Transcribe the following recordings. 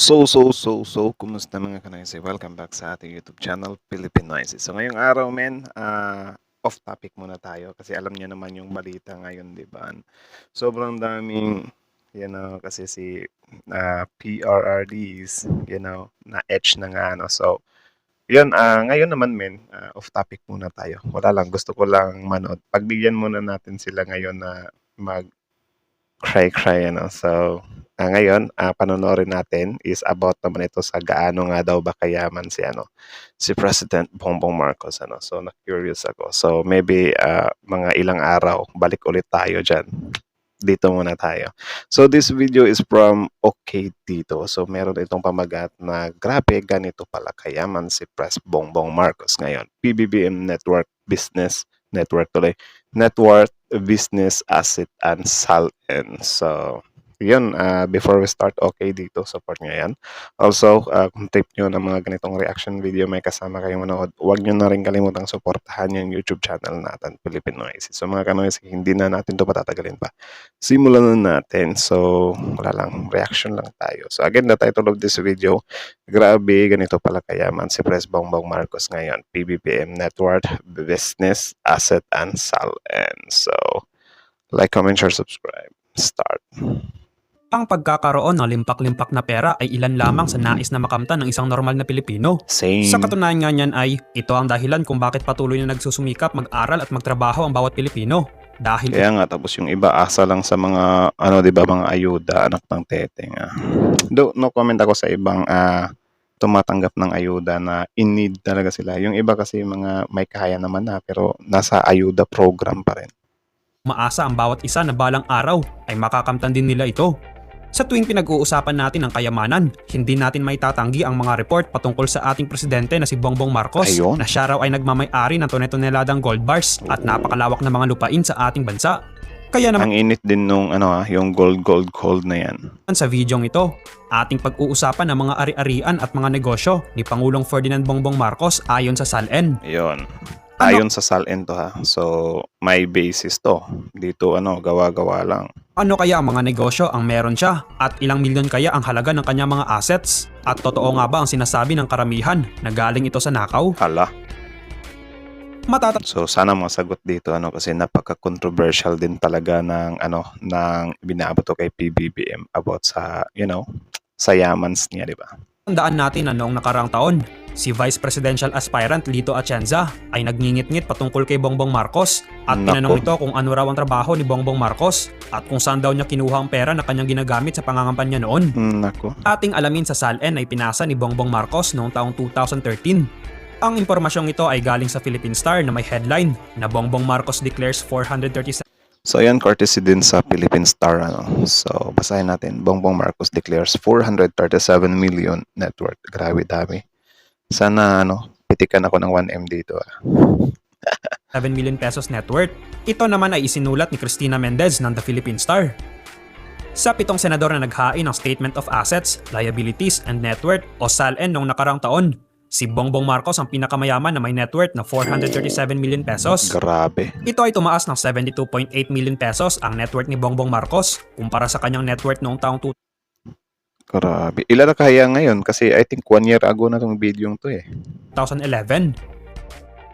Kumusta mga kanoysi? Welcome back sa ating YouTube channel, Philippine Noises. So ngayong araw, off topic muna tayo kasi alam niyo naman yung balita ngayon, di ba? Sobrang daming, kasi si PRRDs, na-etch na nga, ano. So, ngayon naman, off topic muna tayo. Wala lang, gusto ko lang manood. Pagbigyan muna natin sila ngayon na cry, ano. So, ngayon, panonoorin natin is about naman ito sa gaano nga daw ba kayaman si President Bongbong Marcos, ano. So, na-curious ako. So, maybe mga ilang araw, balik ulit tayo dyan. Dito muna tayo. So, this video is from OK Dito. So, meron itong pamagat na grabe, ganito pala kayaman si Pres Bongbong Marcos ngayon. PBBM Network Business Network tuloy. Net worth, business, asset, and SALN. So, yun, before we start, okay dito, support nyo yan. Also, kung trip nyo ng mga ganitong reaction video, may kasama kayong manood, huwag nyo na rin kalimutang supportahan yung YouTube channel natin, Philippine Noises. So, mga kanois, hindi na natin ito patatagalin pa. Simulan na natin. So, wala lang, reaction lang tayo. So, again, the title of this video, grabe, ganito pala kayaman si Pres Bongbong Marcos ngayon. PBBM Net Worth, Business, Asset, and SALN. So, like, comment, share, subscribe. Start. Ang pagkakaroon ng limpak-limpak na pera ay ilan lamang sa nais na makamtan ng isang normal na Pilipino. Same. Sa katunayan nga niyan ay, ito ang dahilan kung bakit patuloy na nagsusumikap mag-aral at magtrabaho ang bawat Pilipino. Dahil kaya nga, tapos yung iba asa lang sa mga, mga ayuda, anak ng teteng. No comment ako sa ibang tumatanggap ng ayuda na in need talaga sila. Yung iba kasi mga may kaya naman na pero nasa ayuda program pa rin. Maasa ang bawat isa na balang araw ay makakamtan din nila ito. Sa tuwing pinag-uusapan natin ang kayamanan, hindi natin maitatanggi ang mga report patungkol sa ating presidente na si Bongbong Marcos. Ayun. Na siya raw ay nagmamay-ari ng tone-toneladang gold bars at napakalawak na mga lupain sa ating bansa. Kaya naman, ang init din nung yung gold na yan. Sa videong ito, ating pag-uusapan ng mga ari-arian at mga negosyo ni Pangulong Ferdinand Bongbong Marcos ayon sa SALN. Ayun. Ayon sa SALN to ha. So, may basis to. Dito gawa-gawa lang. Ano kaya ang mga negosyo ang meron siya? At ilang milyon kaya ang halaga ng kanyang mga assets? At totoo nga ba ang sinasabi ng karamihan na galing ito sa nakaw? Hala. So, sana masagot dito kasi napaka-controversial din talaga ng binaabot to kay PBBM about sa, sa yamans niya, di ba? Tandaan natin na noong nakaraang taon, si Vice Presidential Aspirant Lito Atienza ay nagngingit-ngit patungkol kay Bongbong Marcos at tinanong ito kung ano raw ang trabaho ni Bongbong Marcos at kung saan daw niya kinuha ang pera na kanyang ginagamit sa pangangampanya noon. Ating alamin sa SALN ay pinasa ni Bongbong Marcos noong taong 2013. Ang impormasyong ito ay galing sa Philippine Star na may headline na Bongbong Marcos declares 437. So ayan, courtesy din sa Philippine Star. So basahin natin. Bongbong Marcos declares 437 million net worth. Grabe dami. Sana pitikan ako ng 1M dito. 7 million pesos net worth. Ito naman ay isinulat ni Cristina Mendez ng The Philippine Star. Sa 7 senador na naghain ng Statement of Assets, Liabilities, and Net Worth o SALN noong nakarang taon, si Bongbong Marcos ang pinakamayaman na may net worth na 437 million pesos. Grabe. Ito ay tumaas ng 72.8 million pesos ang net worth ni Bongbong Marcos kumpara sa kanyang net worth noong taong Grabe. Ilan na kaya ngayon? Kasi I think 1 year ago na tong video to 2011.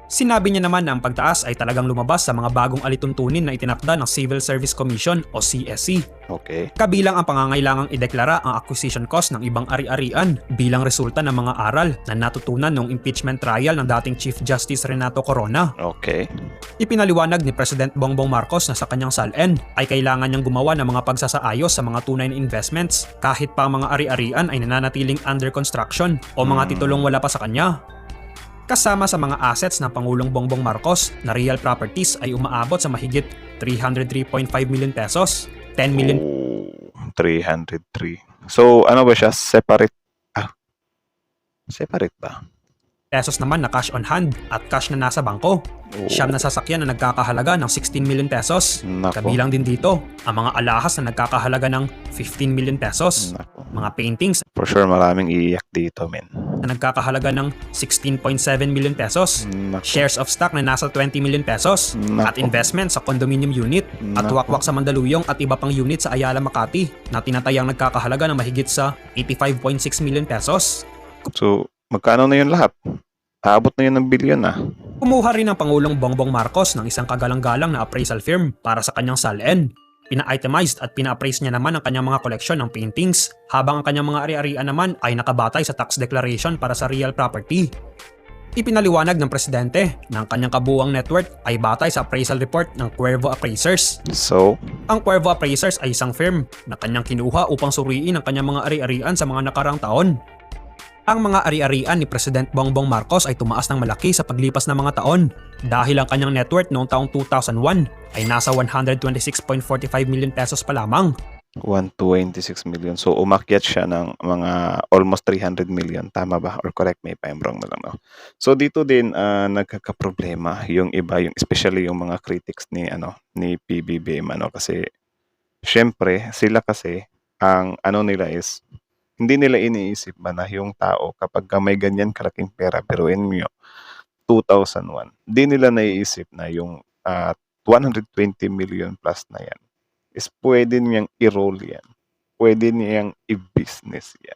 Sinabi niya naman na ang pagtaas ay talagang lumabas sa mga bagong alituntunin na itinakda ng Civil Service Commission o CSC. Okay. Kabilang ang pangangailangang ideklara ang acquisition cost ng ibang ari-arian bilang resulta ng mga aral na natutunan noong impeachment trial ng dating Chief Justice Renato Corona. Okay. Ipinaliwanag ni President Bongbong Marcos na sa kanyang SALN ay kailangan niyang gumawa ng mga pagsasaayos sa mga tunay na investments kahit pa ang mga ari-arian ay nananatiling under construction o mga titulong wala pa sa kanya. Kasama sa mga assets ng Pangulong Bongbong Marcos na real properties ay umaabot sa mahigit 303.5 million pesos, 10 million 303. So ano ba siya? Separate? Separate ba? pesos naman na cash on hand at cash na nasa bangko. Siyam na sasakyan na nagkakahalaga ng 16 million pesos. Kabilang din dito ang mga alahas na nagkakahalaga ng 15 million pesos. Mga paintings For sure maraming iiyak dito, men. na nagkakahalaga ng 16.7 million pesos, Nako. shares of stock na nasa 20 million pesos, at Nako. investment sa condominium unit, at Nako. wakwak sa Mandaluyong at iba pang unit sa Ayala, Makati na tinatayang nagkakahalaga ng mahigit sa 85.6 million pesos. So, magkano na yun lahat? Aabot na yun ng bilyon ah. Kumuha rin ang Pangulong Bongbong Marcos ng isang kagalang-galang na appraisal firm para sa kanyang salin. Pina-itemized at pina-appraise niya naman ang kanyang mga koleksyon ng paintings, habang ang kanyang mga ari-arian naman ay nakabatay sa tax declaration para sa real property. Ipinaliwanag ng presidente na ang kanyang kabuuang net worth ay batay sa appraisal report ng Cuervo Appraisers. So, Ang Cuervo Appraisers ay isang firm na kanyang kinuha upang suriin ang kanyang mga ari-arian sa mga nakarang taon. Ang mga ari-arian ni President Bongbong Marcos ay tumaas ng malaki sa paglipas ng mga taon dahil ang kanyang net worth noong taong 2001 ay nasa 126.45 million pesos pa lamang. 126 million. So, umakyat siya ng mga almost 300 million. Tama ba? Or correct me if I'm wrong na lang. No? So, dito din nagkakaproblema yung iba, yung especially yung mga critics ni PBBM. Kasi, syempre, sila kasi, ang nila is, hindi nila iniisip ba na yung tao kapag may ganyan kalaking pera, pero in 2001, di nila naiisip na yung 120 million plus na yan is pwede niyang i-roll yan. Pwede niyang i-business yan.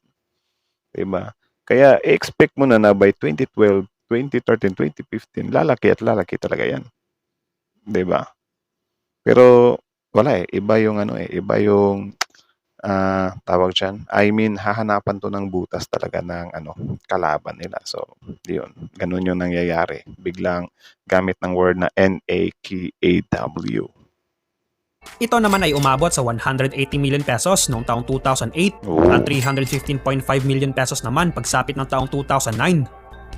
Diba? Kaya expect mo na by 2012, 2013, 2015, lalaki at lalaki talaga yan. Diba? Pero wala iba yung iba yung tawag dyan. I mean, hahanapan to ng butas talaga ng kalaban nila. So, yun. Ganun yung nangyayari. Biglang gamit ng word na NAKAW. Ito naman ay umabot sa 180 million pesos noong taong 2008 Oh. at 315.5 million pesos naman pagsapit ng taong 2009.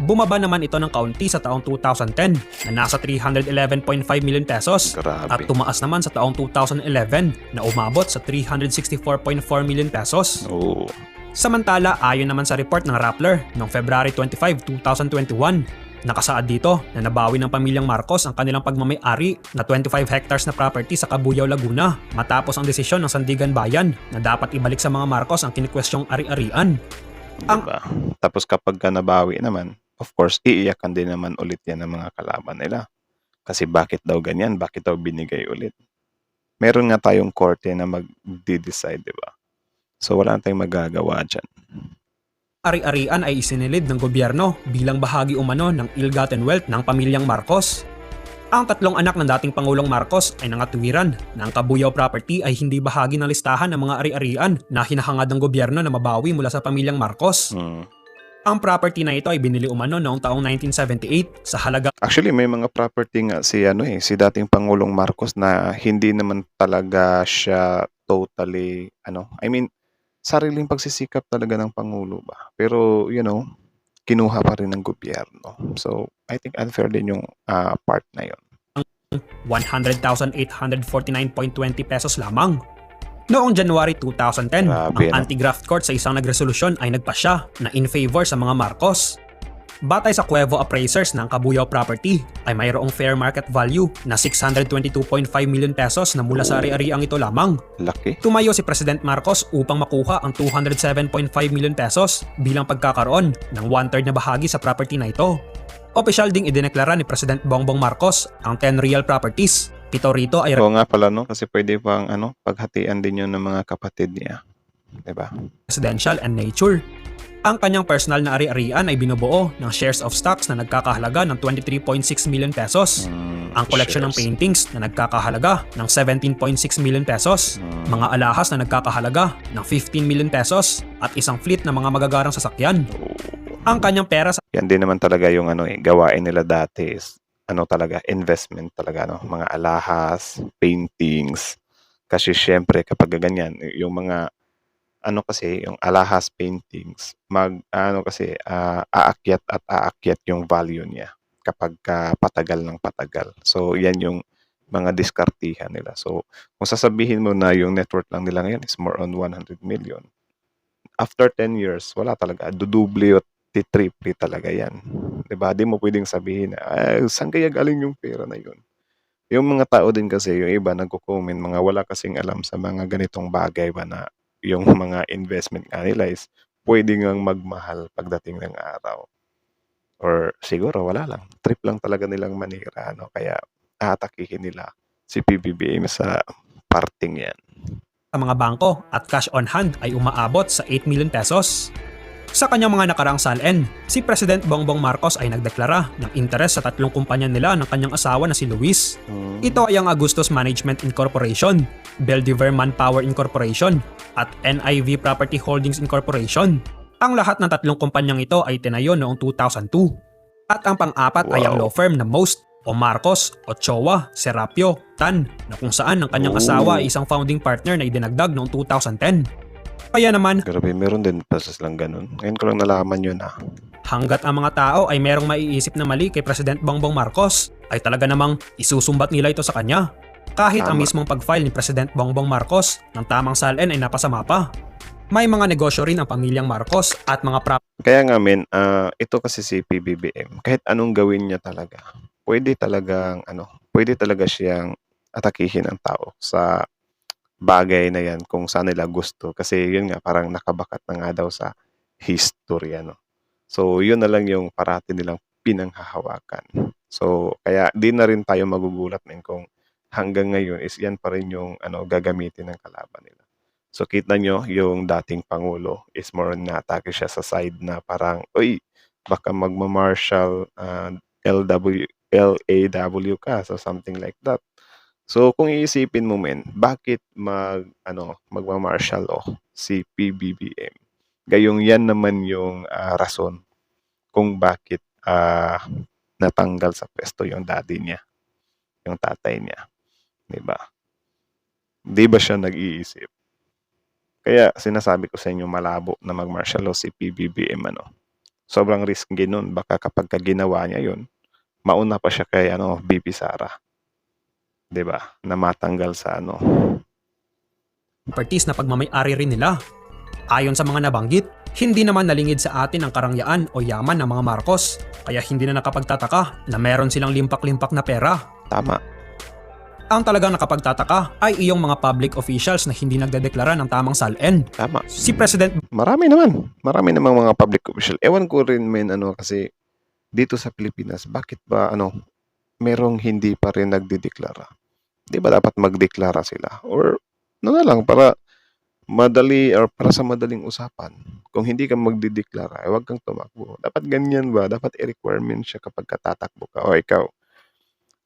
Bumaba naman ito ng kaunti sa taong 2010 na nasa 311.5 million pesos Grabe. at tumaas naman sa taong 2011 na umabot sa 364.4 million pesos. Oo. Samantala, ayon naman sa report ng Rappler noong February 25, 2021, nakasaad dito na nabawi ng pamilyang Marcos ang kanilang pagmamay-ari na 25 hectares na property sa Cabuyao, Laguna matapos ang desisyon ng Sandigan Bayan na dapat ibalik sa mga Marcos ang kinikwestyong ari-arian. Diba? Tapos kapag ka nabawi naman, of course, iiyakan din naman ulit yan ng mga kalaban nila. Kasi bakit daw ganyan? Bakit daw binigay ulit? Meron nga tayong korte na mag-decide, di ba? So, wala na tayong magagawa dyan. Ari-arian ay isinilid ng gobyerno bilang bahagi umano ng ill-gotten wealth ng pamilyang Marcos. Ang tatlong anak ng dating Pangulong Marcos ay nangatuwiran na ang Cabuyao property ay hindi bahagi ng listahan ng mga ari-arian na hinahangad ng gobyerno na mabawi mula sa pamilyang Marcos. Ang property na ito ay binili umano noong taong 1978 sa halaga Actually, may mga property nga si dating Pangulong Marcos na hindi naman talaga siya totally I mean, sariling pagsisikap talaga ng Pangulo ba. Pero, kinuha pa rin ng gobyerno. So, I think unfair din yung part na yon. 100,849.20 pesos lamang. Noong January 2010, Grabe, ang anti-graft court sa isang nagresolusyon ay nagpasya na in favor sa mga Marcos. Batay sa Cuervo Appraisers ng Cabuyao property ay mayroong fair market value na 622.5 million pesos na mula sa ari-ariang ito lamang. Laki. Tumayo si President Marcos upang makuha ang 207.5 million pesos bilang pagkakaroon ng 1/3 na bahagi sa property na ito. Opisyal ding idineklara ni President Bongbong Marcos ang 10 real properties. Pito rito ay Oo nga pala, kasi pwede pang paghatian din yun ng mga kapatid niya. Diba? residential and nature. Ang kanyang personal na ari-arian ay binubuo ng shares of stocks na nagkakahalaga ng 23.6 million pesos. Ang koleksyon ng paintings na nagkakahalaga ng 17.6 million pesos, mga alahas na nagkakahalaga ng 15 million pesos, at isang fleet ng mga magagarang sasakyan. Ang kanyang pera sa Yan din naman talaga yung gawain nila dati is talaga, investment talaga, mga alahas, paintings. Kasi syempre kapag ganyan, yung mga kasi yung alahas paintings, aakyat at aakyat yung value niya kapag patagal ng patagal. So yan yung mga diskartihan nila. So kung sasabihin mo na yung net worth lang nila ngayon is more on 100 million. After 10 years, wala talaga. Duduble o triple talaga yan. Diba? Di mo pwedeng sabihin na, saan kaya galing yung pera na yun? Yung mga tao din kasi, yung iba nagko-comment, mga wala kasing alam sa mga ganitong bagay ba na yung mga investment nga nila is pwede ngang magmahal pagdating ng araw. Or siguro wala lang, trip lang talaga nilang manira, no? Kaya aatakihin nila si PBBM sa parting yan. Sa mga bangko at cash on hand ay umaabot sa 8 million pesos. Sa kanyang mga nakaraang salin, si President Bongbong Marcos ay nagdeklara ng interes sa tatlong kumpanya nila ng kanyang asawa na si Luis. Ito ay ang Agustus Management Incorporation, Beldiver Manpower Incorporation, at NIV Property Holdings Incorporation. Ang lahat ng tatlong kumpanyang ito ay tinayo noong 2002. At ang pang-apat ay ang Wow. law firm na Most o Marcos, Ochoa, Serapio, Tan, na kung saan ang kanyang asawa ay isang founding partner na idinagdag noong 2010. Kaya naman, Grabe, meron din process lang ganun. Ngayon ko lang nalaman yun hanggat ang mga tao ay merong maiisip na mali kay President Bongbong Marcos, ay talaga namang isusumbat nila ito sa kanya. Kahit ang Tama. mismong pag-file ni President Bongbong Marcos ng tamang salin ay napasama pa. May mga negosyo rin ang pamilyang Marcos at mga Kaya nga men, ito kasi si PBBM, kahit anong gawin niya talaga, pwede talaga siyang atakihin ang tao sa bagay na yan kung saan nila gusto. Kasi yun nga, parang nakabakat na nga daw sa history, So, yun na lang yung parati nilang pinanghahawakan. So, kaya di na rin tayo magugulat men kung hanggang ngayon is yan pa rin yung gagamitin ng kalaban nila. So, kita nyo, yung dating Pangulo is more na atake siya sa side na parang, uy, baka magma-martial LAW ka, so something like that. So, kung iisipin mo men, bakit magma-martial law si PBBM? Gayong yan naman yung rason kung bakit natanggal sa pwesto yung daddy niya, yung tatay niya. Diba? Di ba siya nag-iisip? Kaya sinasabi ko sa inyo, malabo na mag-martial law si PBBM. Sobrang risky nun. Baka kapag ginawa niya yun, mauna pa siya kay BP Sara. 'Di ba? Na matanggal sa properties na pagmamay-ari rin nila. Ayon sa mga nabanggit, hindi naman nalingid sa atin ang karangyaan o yaman ng mga Marcos, kaya hindi na nakapagtataka na meron silang limpak-limpak na pera. Tama. Ang talagang nakapagtataka ay iyong mga public officials na hindi nagdedeklara ng tamang salin. Tama. Si President Marami namang mga public official. Ewan ko rin men kasi dito sa Pilipinas, bakit ba merong hindi pa rin nagdedeklara? 'Di ba dapat magdeklara sila? Or na lang para madali or para sa madaling usapan. Kung hindi ka magdedeklara, huwag kang tumakbo. Dapat ganyan ba? Dapat i-requirement siya kapag tatakbo ka. O ikaw,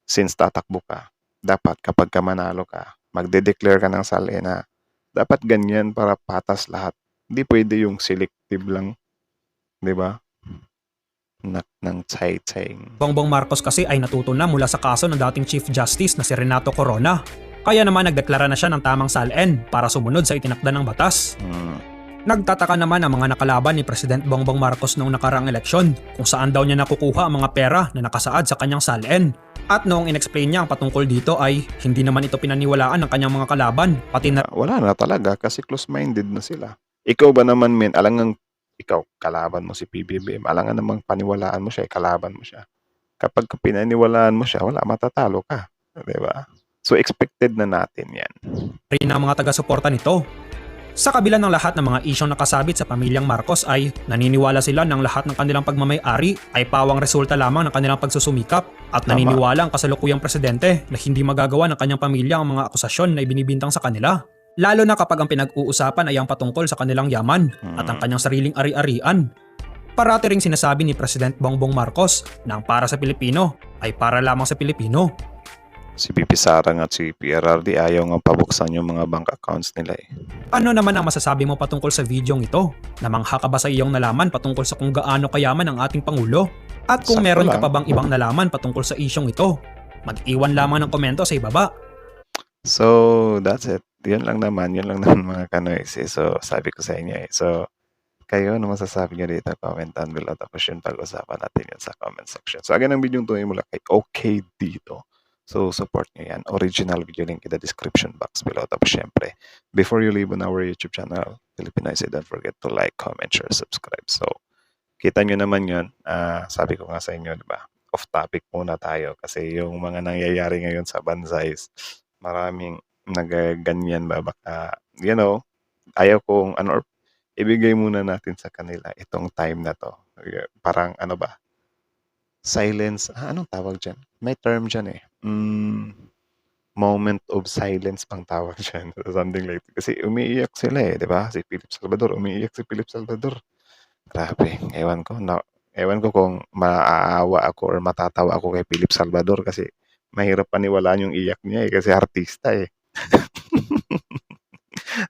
since tatakbo ka, dapat kapag ka manalo ka, magde-declare ka ng salina. Dapat ganyan para patas lahat. Hindi pwede yung selective lang. 'Di ba? Ng tsay-tsaying. Bongbong Marcos kasi ay natuto na mula sa kaso ng dating Chief Justice na si Renato Corona. Kaya naman nagdeklara na siya ng tamang salin para sumunod sa itinakda ng batas. Nagtataka naman ang mga nakalaban ni President Bongbong Marcos noong nakaraang eleksyon kung saan daw niya nakukuha ang mga pera na nakasaad sa kanyang salin. At noong inexplain niya ang patungkol dito ay hindi naman ito pinaniwalaan ng kanyang mga kalaban, pati na Wala na talaga kasi close-minded na sila. Ikaw ba naman men, alangang ikaw kalaban mo si PBBM, alangan namang paniwalaan mo siya, kalaban mo siya. Kapag pinaniwalaan mo siya, wala, matatalo ka. 'Di ba? So expected na natin yan. rin ang mga taga-suporta nito. Sa kabila ng lahat ng mga isyong nakasabit sa pamilyang Marcos ay naniniwala sila ng lahat ng kanilang pagmamay-ari ay pawang resulta lamang ng kanilang pagsusumikap at Tama. naniniwala ang kasalukuyang presidente na hindi magagawa ng kanyang pamilya ang mga akusasyon na ibinibintang sa kanila. Lalo na kapag ang pinag-uusapan ay ang patungkol sa kanilang yaman at ang kanyang sariling ari-arian. Parati ring sinasabi ni President Bongbong Marcos na ang para sa Pilipino ay para lamang sa Pilipino. Si BP Sara at si PRRD ayaw nga pabuksan yung mga bank accounts nila eh. Ano naman ang masasabi mo patungkol sa videong ito? Namangha ka ba sa iyong nalaman patungkol sa kung gaano kayaman ang ating Pangulo? At kung Sakto meron ka lang. pa bang ibang nalaman patungkol sa isyong ito? Mag-iwan lamang ng komento sa ibaba. So, that's it. Yun lang naman mga kanoys. So, sabi ko sa inyo eh. So, kayo, ano masasabi nyo dito? Comment down below. Tapos yun, pag-usapan natin yun sa comment section. So, again, ang video ito mula kay OK dito. So, support nyo yan. Original video link in the description box below. Tapos, syempre, before you leave on our YouTube channel, Filipinoise, don't forget to like, comment, share, subscribe. So, kita nyo naman yun. Sabi ko nga sa inyo, di ba? Off topic muna tayo. Kasi yung mga nangyayari ngayon sa bansa is maraming nagaganyan ba? Baka, ayaw kong, or ibigay muna natin sa kanila itong time na 'to. Parang ano ba, silence, anong tawag diyan? May term diyan, eh. Moment of silence bang tawag diyan, something like kasi umiiyak sila, eh, 'di ba? Si Philip Salvador, umiiyak si Philip Salvador. Grabe, ewan ko kung maaawa ako or matatawa ako kay Philip Salvador kasi mahirap paniwalaan yung iyak niya, eh, kasi artista, eh.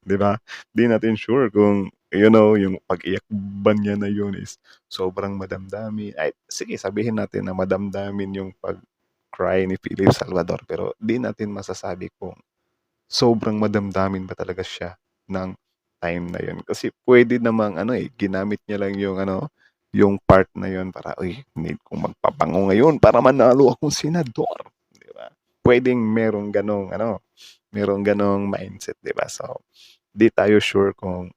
'Di ba? 'Di natin sure kung, yung pag-iyak ba niya na yun is sobrang madamdamin. Ay, sige sabihin natin na madamdamin yung pag-cry ni Philip Salvador, pero 'di natin masasabi kung sobrang madamdamin ba talaga siya ng time na yun. Kasi puwede namang ano, eh, ginamit niya lang yung ano, yung part na yun para, "Uy, need kong magpabango ngayon para manalo akong senador." 'Di ba? Puwedeng merong gano'ng mindset, 'di ba? So, 'di tayo sure kung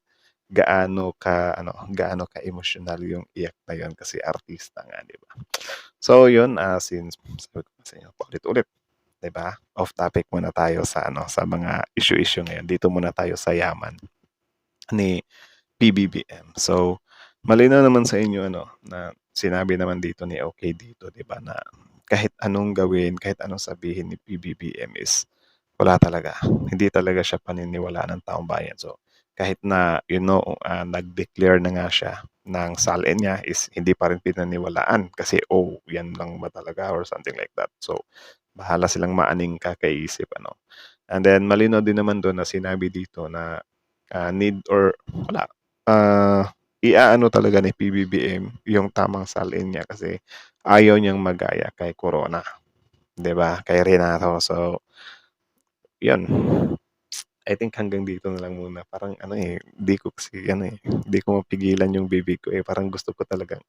gaano ka-emosyonal yung iyak na yun kasi artista nga, 'di ba? So yun, since sabi ko nga sa inyo paulit-ulit, 'di ba? Off topic muna tayo sa mga issue-issue ngayon. Dito muna tayo sa yaman ni PBBM. So, malinaw naman sa inyo na sinabi naman dito ni OK dito, 'di ba, na kahit anong gawin, kahit anong sabihin ni PBBM is wala talaga. Hindi talaga siya paniniwalaan ng taong bayan. So, kahit na, nag-declare na nga siya ng salin niya is hindi pa rin pinaniwalaan kasi, oh, yan lang ba talaga or something like that. So, bahala silang maaning kakaisip, ano. And then, malinaw din naman doon na sinabi dito na need or wala, iaano talaga ni PBBM yung tamang salin niya kasi ayaw niyang magaya kay Corona, 'di ba? Kay Renato. So, yun. I think hanggang dito na lang muna. Parang di ko mapigilan yung bibig ko, eh. Parang gusto ko talagang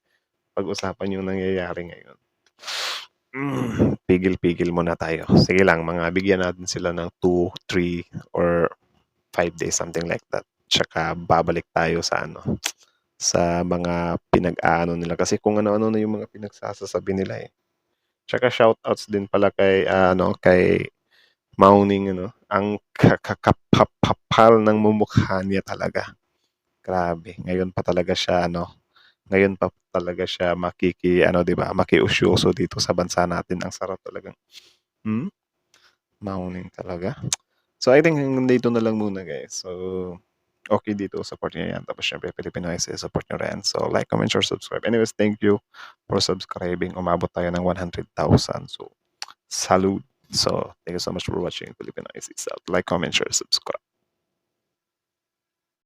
pag-usapan yung nangyayari ngayon. Pigil-pigil muna tayo. Sige lang, mga bigyan natin sila ng 2, 3 or 5 days, something like that. Tsaka babalik tayo sa mga pinag-aano nila. Kasi kung ano-ano na yung mga pinagsasasabi nila, eh. Tsaka shoutouts din pala kay Mauning, ang kakapapal ng mumukha niya talaga. Grabe, ngayon pa talaga siya 'di ba, makiusyoso dito sa bansa natin. Ang sarap talagang, Mauning talaga. So, I think hanggang dito na lang muna, guys. So, okay dito, support niyo 'yan. Tapos siyempre Filipinoise, support niyo rin. So, like, comment, share, subscribe. Anyways, thank you for subscribing. Umabot tayo ng 100,000. So, salute. So, thank you so much for watching Filipinoise. Like, comment, share, subscribe.